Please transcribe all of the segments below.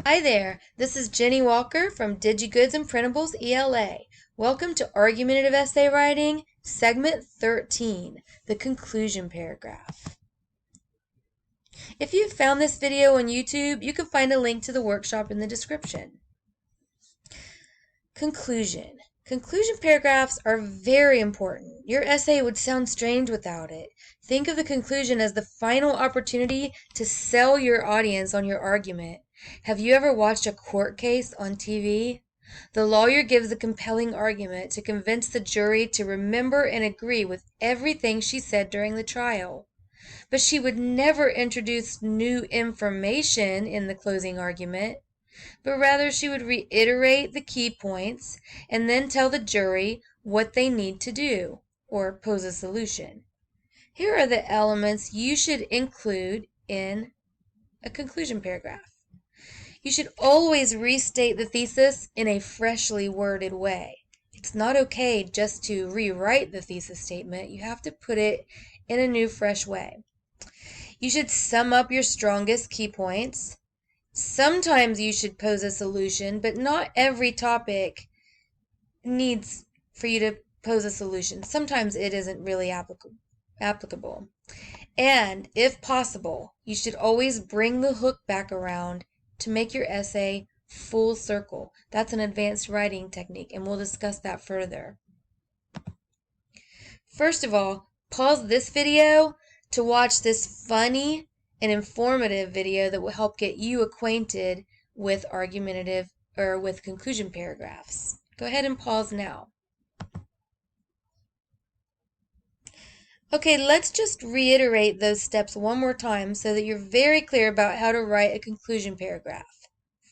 Hi there, this is Jenny Walker from DigiGoods and Printables ELA. Welcome to Argumentative Essay Writing, Segment 13, the conclusion paragraph. If you've found this video on YouTube, you can find a link to the workshop in the description. Conclusion. Conclusion paragraphs are very important. Your essay would sound strange without it. Think of the conclusion as the final opportunity to sell your audience on your argument. Have you ever watched a court case on TV? The lawyer gives a compelling argument to convince the jury to remember and agree with everything she said during the trial. But she would never introduce new information in the closing argument, but rather she would reiterate the key points and then tell the jury what they need to do, or pose a solution. Here are the elements you should include in a conclusion paragraph. You should always restate the thesis in a freshly worded way. It's not okay just to rewrite the thesis statement. You have to put it in a new, fresh way. You should sum up your strongest key points. Sometimes you should pose a solution, but not every topic needs for you to pose a solution. Sometimes it isn't really applicable. And if possible, you should always bring the hook back around to make your essay full circle. That's an advanced writing technique, and we'll discuss that further. First of all, pause this video to watch this funny and informative video that will help get you acquainted with argumentative or with conclusion paragraphs. Go ahead and pause now. Okay, let's just reiterate those steps one more time so that you're very clear about how to write a conclusion paragraph.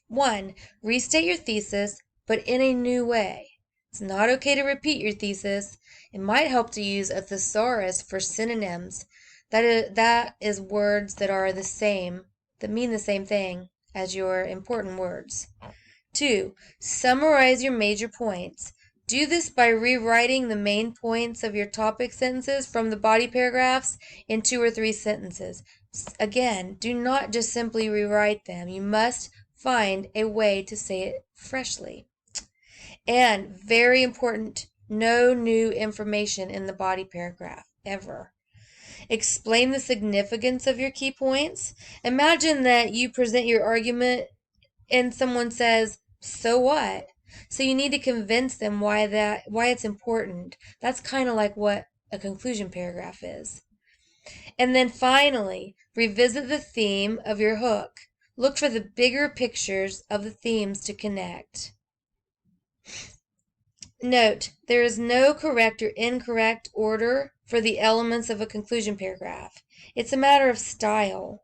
1. Restate your thesis, but in a new way. It's not okay to repeat your thesis. It might help to use a thesaurus for synonyms. That is words that are the same, that mean the same thing as your important words. 2. Summarize your major points. Do this by rewriting the main points of your topic sentences from the body paragraphs in 2 or 3 sentences. Again, do not just simply rewrite them. You must find a way to say it freshly. And very important, no new information in the body paragraph, ever. Explain the significance of your key points. Imagine that you present your argument and someone says, "So what?" So you need to convince them why it's important. That's kind of like what a conclusion paragraph is. And then finally, revisit the theme of your hook. Look for the bigger pictures of the themes to connect. Note, there is no correct or incorrect order for the elements of a conclusion paragraph. It's a matter of style.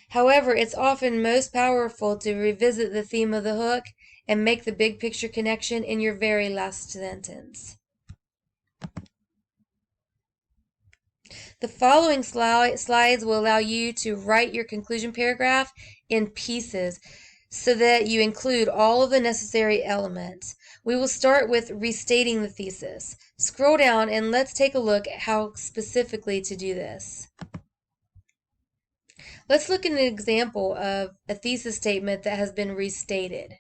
However, it's often most powerful to revisit the theme of the hook and make the big picture connection in your very last sentence. The following slides will allow you to write your conclusion paragraph in pieces so that you include all of the necessary elements. We will start with restating the thesis. Scroll down and let's take a look at how specifically to do this. Let's look at an example of a thesis statement that has been restated.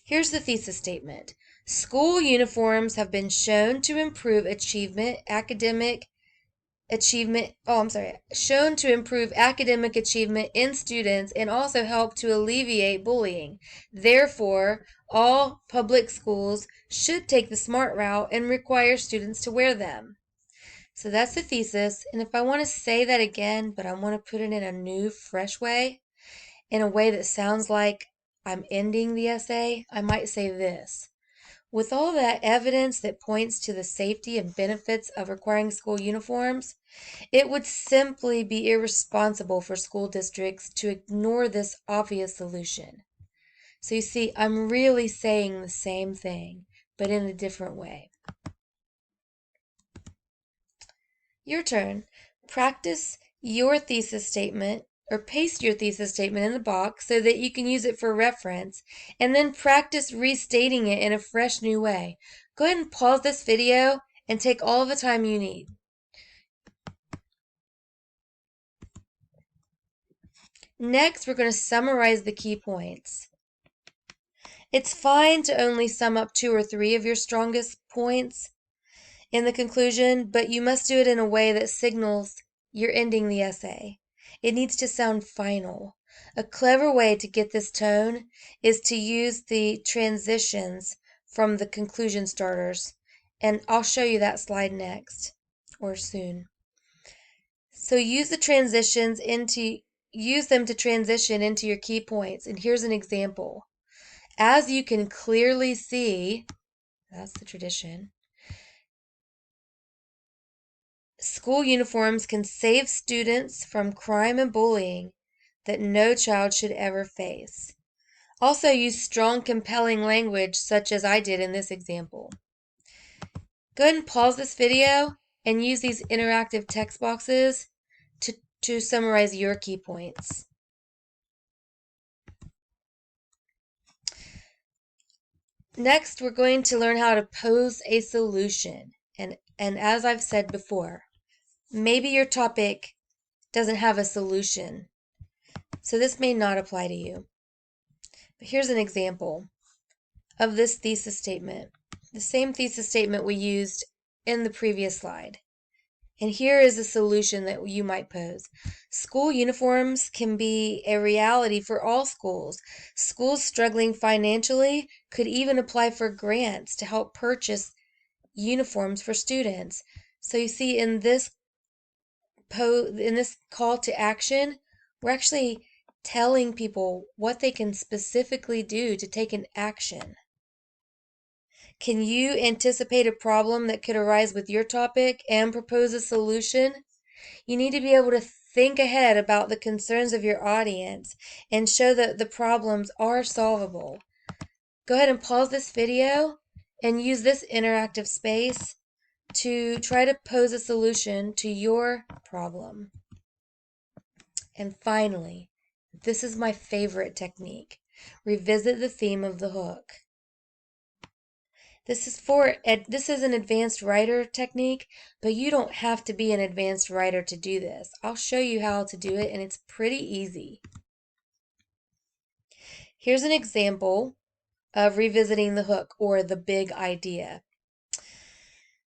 Here's the thesis statement. School uniforms have been shown to improve academic achievement in students and also help to alleviate bullying. Therefore, all public schools should take the SMART route and require students to wear them. So that's the thesis, and if I want to say that again, but I want to put it in a new, fresh way, in a way that sounds like I'm ending the essay, I might say this. With all that evidence that points to the safety and benefits of requiring school uniforms, it would simply be irresponsible for school districts to ignore this obvious solution. So you see, I'm really saying the same thing, but in a different way. Your turn. Practice your thesis statement or paste your thesis statement in the box so that you can use it for reference, and then practice restating it in a fresh new way. Go ahead and pause this video and take all the time you need. Next, we're going to summarize the key points. It's fine to only sum up 2 or 3 of your strongest points in the conclusion, but you must do it in a way that signals you're ending the essay. It needs to sound final. A clever way to get this tone is to use the transitions from the conclusion starters, and I'll show you that slide next, or soon. So use them to transition into your key points, and here's an example. As you can clearly see, that's the tradition. School uniforms can save students from crime and bullying that no child should ever face. Also use strong, compelling language such as I did in this example. Go ahead and pause this video and use these interactive text boxes to summarize your key points. Next, we're going to learn how to pose a solution. And as I've said before, maybe your topic doesn't have a solution, so this may not apply to you. But here's an example of this thesis statement. The same thesis statement we used in the previous slide. And here is a solution that you might pose. School uniforms can be a reality for all schools. Schools struggling financially could even apply for grants to help purchase uniforms for students. So you see in this call to action, we're actually telling people what they can specifically do to take an action. Can you anticipate a problem that could arise with your topic and propose a solution? You need to be able to think ahead about the concerns of your audience and show that the problems are solvable. Go ahead and pause this video and use this interactive space to try to pose a solution to your problem. And finally, this is my favorite technique. Revisit the theme of the hook. This is an advanced writer technique, but you don't have to be an advanced writer to do this. I'll show you how to do it, and it's pretty easy. Here's an example of revisiting the hook, or the big idea.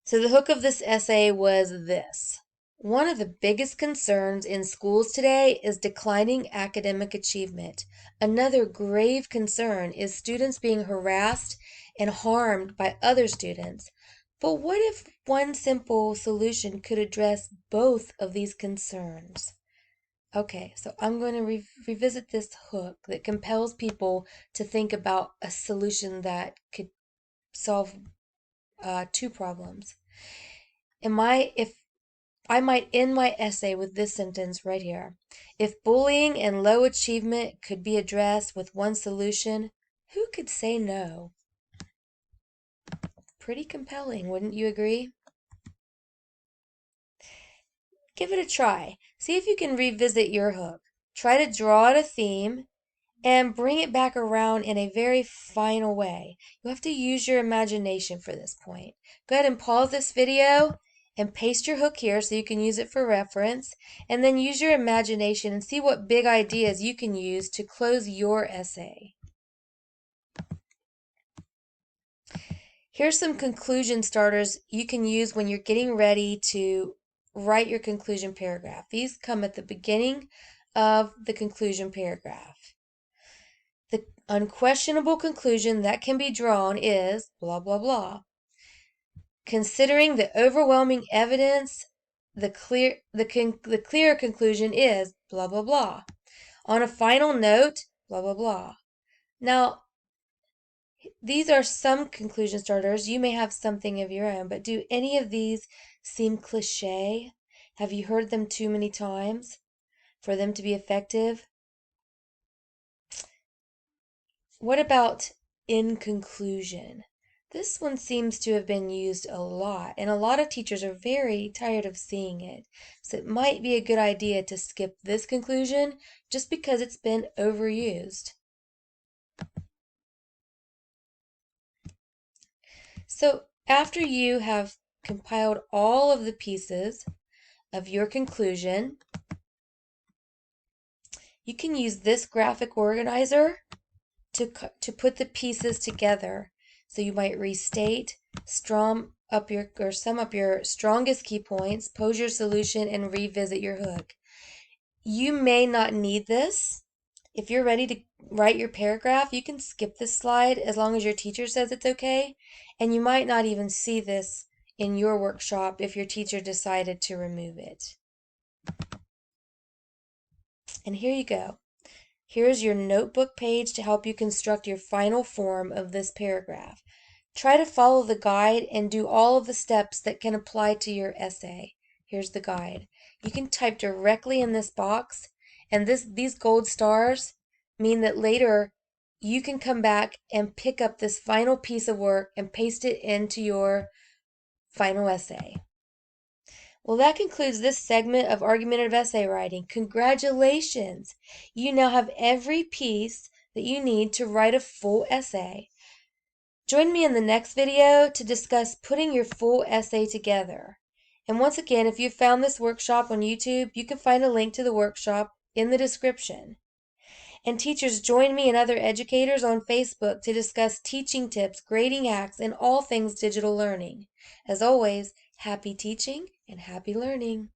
So the hook of this essay was this. One of the biggest concerns in schools today is declining academic achievement. Another grave concern is students being harassed and harmed by other students. But what if one simple solution could address both of these concerns? Okay, so I'm going to revisit this hook that compels people to think about a solution that could solve 2 problems. I might end my essay with this sentence right here. If bullying and low achievement could be addressed with one solution, who could say no? Pretty compelling, wouldn't you agree? Give it a try. See if you can revisit your hook. Try to draw out a theme and bring it back around in a very final way. You have to use your imagination for this point. Go ahead and pause this video and paste your hook here so you can use it for reference, and then use your imagination and see what big ideas you can use to close your essay. Here's some conclusion starters you can use when you're getting ready to write your conclusion paragraph. These come at the beginning of the conclusion paragraph. The unquestionable conclusion that can be drawn is blah, blah, blah. Considering the overwhelming evidence, the clear conclusion is blah, blah, blah. On a final note, blah, blah, blah. Now, these are some conclusion starters. You may have something of your own, but do any of these seem cliche? Have you heard them too many times for them to be effective? What about in conclusion? This one seems to have been used a lot, and a lot of teachers are very tired of seeing it. So it might be a good idea to skip this conclusion just because it's been overused. So after you have compiled all of the pieces of your conclusion, You can use this graphic organizer to put the pieces together. So you might restate, sum up your strongest key points, pose your solution, and revisit your hook. You may not need this. If you're ready to write your paragraph, you can skip this slide as long as your teacher says it's okay, and you might not even see this in your workshop if your teacher decided to remove it. And here you go. Here's your notebook page to help you construct your final form of this paragraph. Try to follow the guide and do all of the steps that can apply to your essay. Here's the guide. You can type directly in this box, and these gold stars mean that later you can come back and pick up this final piece of work and paste it into your final essay. Well, that concludes this segment of argumentative essay writing. Congratulations! You now have every piece that you need to write a full essay. Join me in the next video to discuss putting your full essay together. And once again, if you found this workshop on YouTube, you can find a link to the workshop in the description. And teachers, join me and other educators on Facebook to discuss teaching tips, grading hacks, and all things digital learning. As always, happy teaching and happy learning.